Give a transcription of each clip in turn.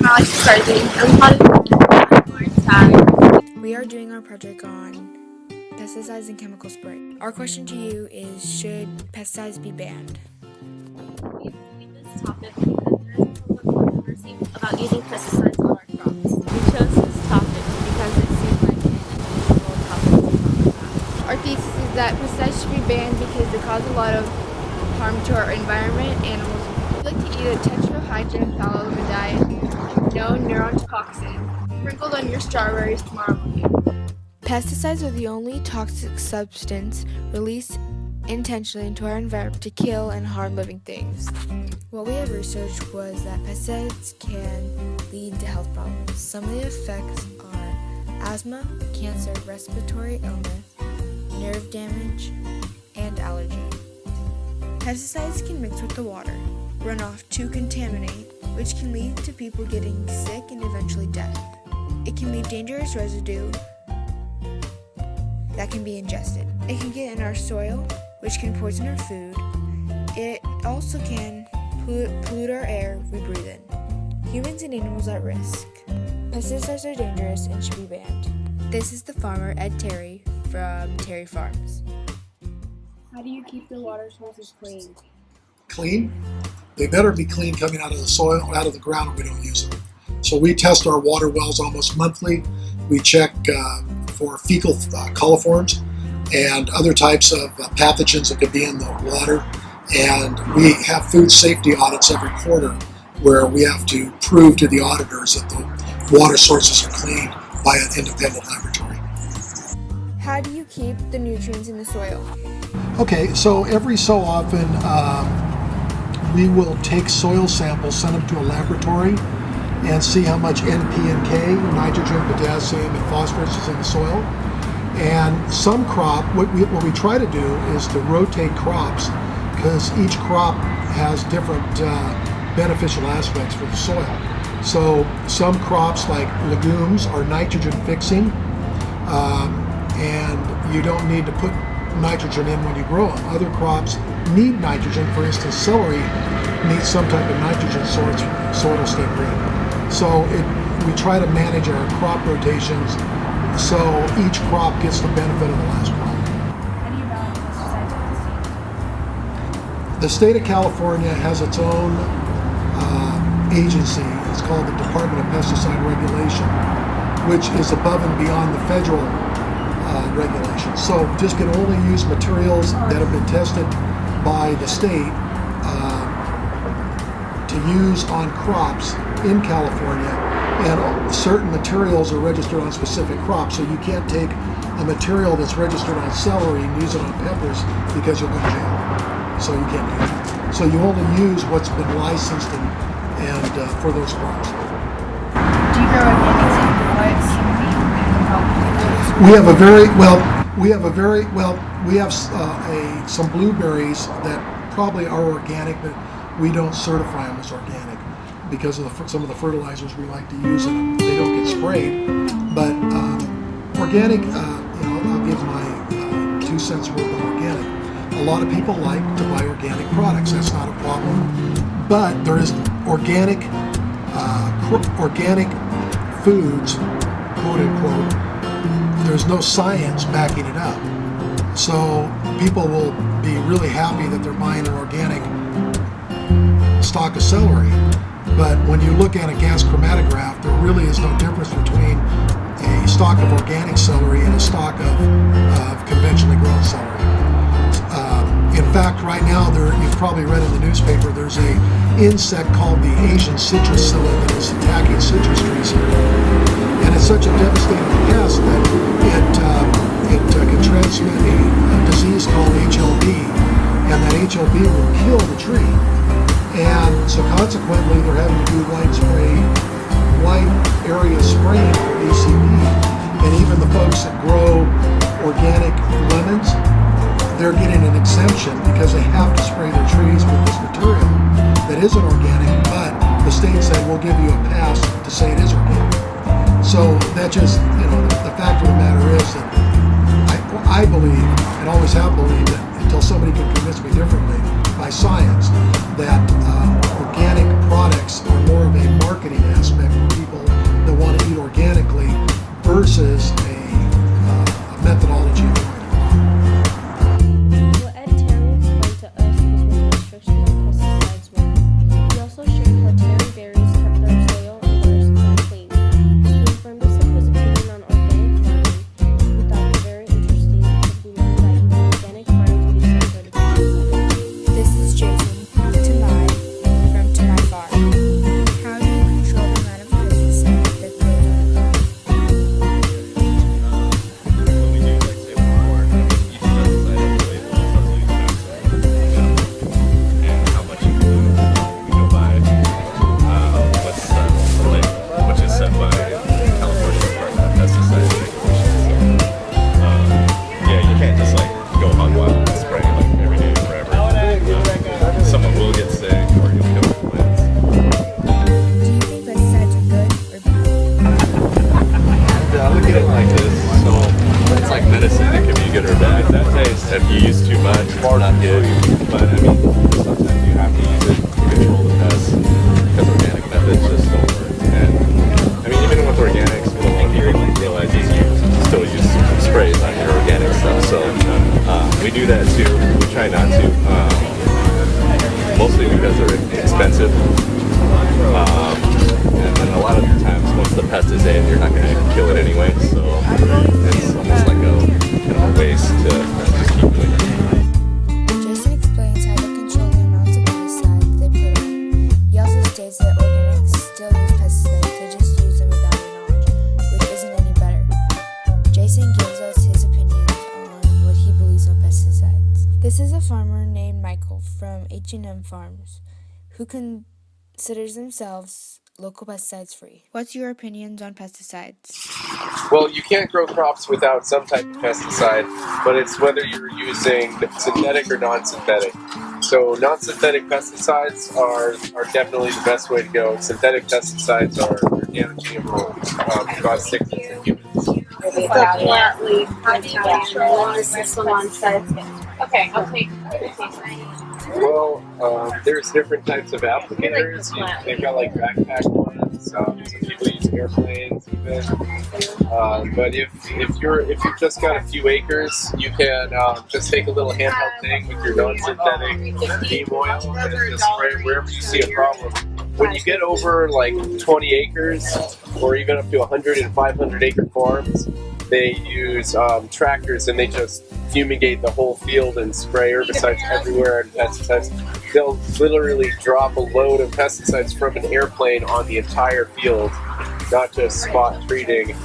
Alex Sardi, and We are doing our project on pesticides and chemical spray. Our question to you is, should pesticides be banned? we made this topic because there is a lot of controversy about using pesticides on our crops. We chose this topic because it seemed like an unusual topic to talk about. Our thesis is that pesticides should be banned because they cause a lot of harm to our environment, animals. We'd like to eat a tetrahydrin diet, no neurotoxin, sprinkled on your strawberries tomorrow morning. Pesticides are the only toxic substance released intentionally into our environment to kill and harm living things. What we have researched was that pesticides can lead to health problems. Some of the effects are asthma, cancer, respiratory illness, nerve damage, and allergy. Pesticides can mix with the water, run off to contaminate, which can lead to people getting sick and eventually death. It can leave dangerous residue that can be ingested. It can get in our soil, which can poison our food. It also can pollute our air we breathe in. Humans and animals at risk. Pesticides are dangerous and should be banned. This is the farmer Ed Terry from Terry Farms. How do you keep your water sources clean? Clean? They better be clean coming out of the soil, out of the ground when we don't use them. So we test our water wells almost monthly. We check for fecal coliforms and other types of pathogens that could be in the water. And we have food safety audits every quarter where we have to prove to the auditors that the water sources are clean by an independent laboratory. How do you keep the nutrients in the soil? Okay, so every so often we will take soil samples, send them to a laboratory, and see how much NP and K, nitrogen, potassium, and phosphorus is in the soil. And some crop, what we try to do is to rotate crops because each crop has different beneficial aspects for the soil. So some crops like legumes are nitrogen fixing, and you don't need to put nitrogen in when you grow them. Other crops need nitrogen. For instance, celery needs some type of nitrogen source for soil to stay green. So we try to manage our crop rotations so each crop gets the benefit of the last crop. How do you balance pesticides with the seed? The state of California has its own agency. It's called the Department of Pesticide Regulation, which is above and beyond the federal regulations. So just can only use materials that have been tested by the state to use on crops in California, and certain materials are registered on specific crops. So you can't take a material that's registered on celery and use it on peppers because you'll go to jail. So you can't do that. So you only use what's been licensed and for those crops. Do you grow organic seed? We have some blueberries that probably are organic, but we don't certify them as organic because of some of the fertilizers we like to use in them. They don't get sprayed, but organic, I'll give my 2 cents worth on organic. A lot of people like to buy organic products. That's not a problem, but there is organic foods, quote unquote. There's no science backing it up. So people will be really happy that they're buying an organic stalk of celery. But when you look at a gas chromatograph, there really is no difference between a stalk of organic celery and a stalk of conventionally grown celery. In fact, right now, you've probably read in the newspaper, there's an insect called the Asian citrus psyllid that is attacking citrus trees here. And it's such a devastating pest that it can transmit a disease called HLB, and that HLB will kill the tree. And so consequently, they're having to do wide area spraying for ACP. And even the folks that grow organic lemons, they're getting an exemption because they have to spray their trees with this material that isn't organic, but the state said we'll give you a pass to say it is organic. So that just, the fact of the matter is that I believe, and always have believed, that until somebody can convince me differently by science, that organic products are more of a marketing aspect versus a methodology of growing a crop. What Ed Terry explained to us was what the restrictions on pesticides were. He also shared how Terry berries kept our soil and water supply clean. He informed us of his opinion on organic farming. We thought it was very interesting because we learned that even organic farms use some sort of pesticide. This is Jason from To My Farm. How do you control the amount of pesticides that grows on a crop? When we do, like, say, before, each pesticide has a label that tells you exactly and how much you can use. We go by what's the label, which is set by California Department of Pesticide Regulations. Yeah, you can't just like go hog wild and spray like every day forever. Someone will get sick or you'll kill the plants. Do you think pesticides are good or bad? Look at it like this. So it's like medicine. It can be good or bad. That taste, if you use too much, it's not good. But I mean, sometimes you have to use it to control the pests because organic methods just don't work. And I mean, even with organics, what a lot of people don't realize is you still use sprays on your organic stuff. So we do that too. We try not to, mostly because they're expensive. And then a lot of the times, once the pest is in, you're not going to kill it anyway. So it's almost like a kind of a waste to just keep doing it. Jason explains how to control the amounts of pesticides they put on. He also states that organics still use pesticides, they just use them without our knowledge, which isn't any better. Jason gives us his opinions on what he believes on pesticides. This is a farmer named Michael from H&M Farms who considers themselves local pesticides free. What's your opinions on pesticides? Well, you can't grow crops without some type of pesticide, but it's whether you're using synthetic or non-synthetic. So non-synthetic pesticides are definitely the best way to go. Synthetic pesticides are damaging and will cause sickness in humans. Okay, I'll take. Well, there's different types of applicators. They've got like backpack ones. Some people use airplanes even. But if you've just got a few acres, you can just take a little handheld thing with your non-synthetic neem oil and just spray wherever you see a problem. When you get over like 20 acres or even up to 100 and 500 acre farms, they use tractors and they just fumigate the whole field and spray herbicides everywhere and pesticides. They'll literally drop a load of pesticides from an airplane on the entire field, not just spot treating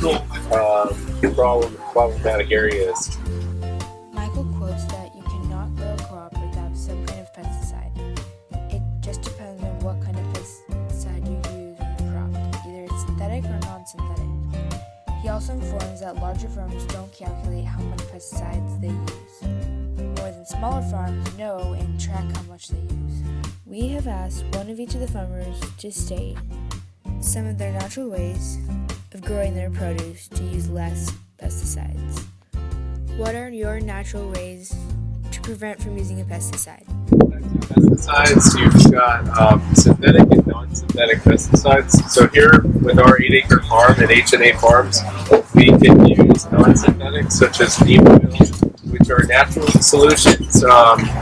problematic areas. Michael quotes that you cannot grow a crop without some kind of pesticide. It just depends on what kind of pesticide you use on the crop, either it's synthetic or non-synthetic. He also informs that larger farms don't calculate how many pesticides they use. More than smaller farms know and track how much they use. We have asked one of each of the farmers to state some of their natural ways of growing their produce to use less pesticides. What are your natural ways to prevent from using a pesticide? Pesticides, you've got synthetic and non-synthetic pesticides. So here with our 8-acre farm at H&A Farms, we can use non-synthetic such as neem oil, which are natural solutions.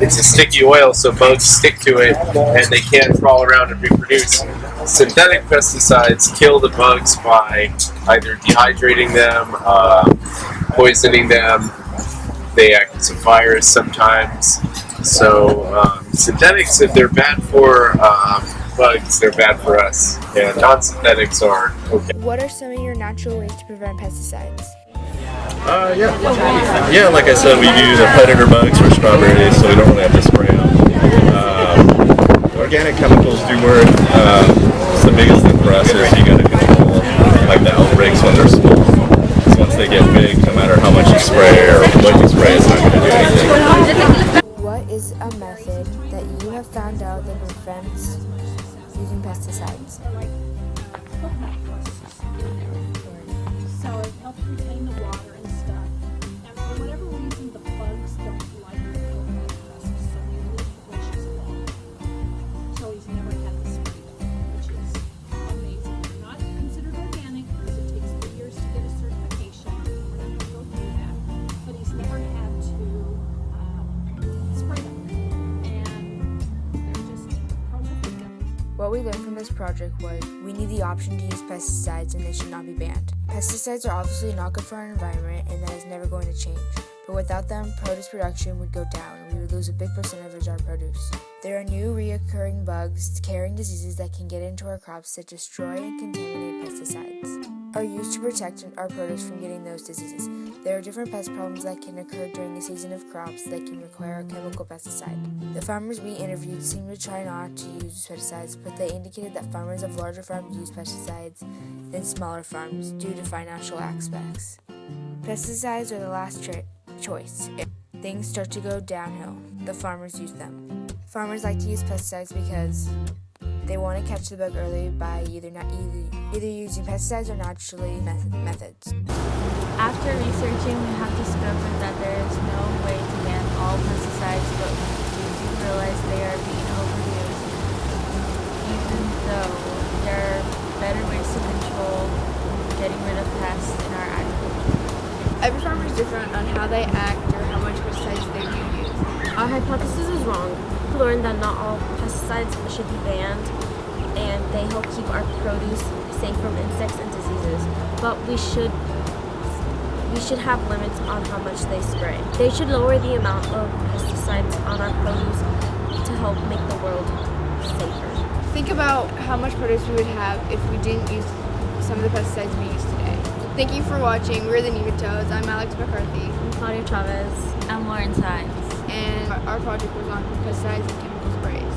It's a sticky oil, so bugs stick to it and they can't crawl around and reproduce. Synthetic pesticides kill the bugs by either dehydrating them, poisoning them. They act as a virus sometimes. So synthetics, if they're bad for bugs, they're bad for us. And non-synthetics are okay. What are some of your natural ways to prevent pesticides? Yeah, like I said, we use predator bugs for strawberries, so we don't really have to spray them. Organic chemicals do work. It's the biggest thing for us is you got to control like the outbreaks when they're small. So once they get big, no matter how much you spray or what you spray, it's not going to do anything. What is a method that you have found out that prevents using pesticides? So it helps retain the water and stuff. And for whatever reason, the bugs don't like the coconut husk, so they live bushes long. So he's never had to spray them, which is amazing. They're not considered organic because it takes 3 years to get a certification. What we learned from this project was we need the option to use pesticides and they should not be banned. Pesticides are obviously not good for our environment and that is never going to change. But without them, produce production would go down and we would lose a big percentage of our produce. There are new reoccurring bugs carrying diseases that can get into our crops that destroy and contaminate. Pesticides are used to protect our produce from getting those diseases. There are different pest problems that can occur during the season of crops that can require a chemical pesticide. The farmers we interviewed seemed to try not to use pesticides, but they indicated that farmers of larger farms use pesticides than smaller farms due to financial aspects. Pesticides are the last choice. If things start to go downhill, the farmers use them. Farmers like to use pesticides because they want to catch the bug early by either using pesticides or naturally methods. After researching, we have discovered that there is no way to ban all pesticides, but we do realize they are being overused, even though there are better ways to control getting rid of pests in our agriculture. Every farmer is different on how they act or how much pesticides they use. Our hypothesis was wrong. We learned that not all pesticides should be banned, and they help keep our produce safe from insects and diseases. But we should have limits on how much they spray. They should lower the amount of pesticides on our produce to help make the world safer. Think about how much produce we would have if we didn't use some of the pesticides we use today. Thank you for watching. We're the Nematodes. I'm Alex McCarthy. I'm Claudia Chavez. I'm Lauren Sines. And our project was on pesticides and chemical sprays.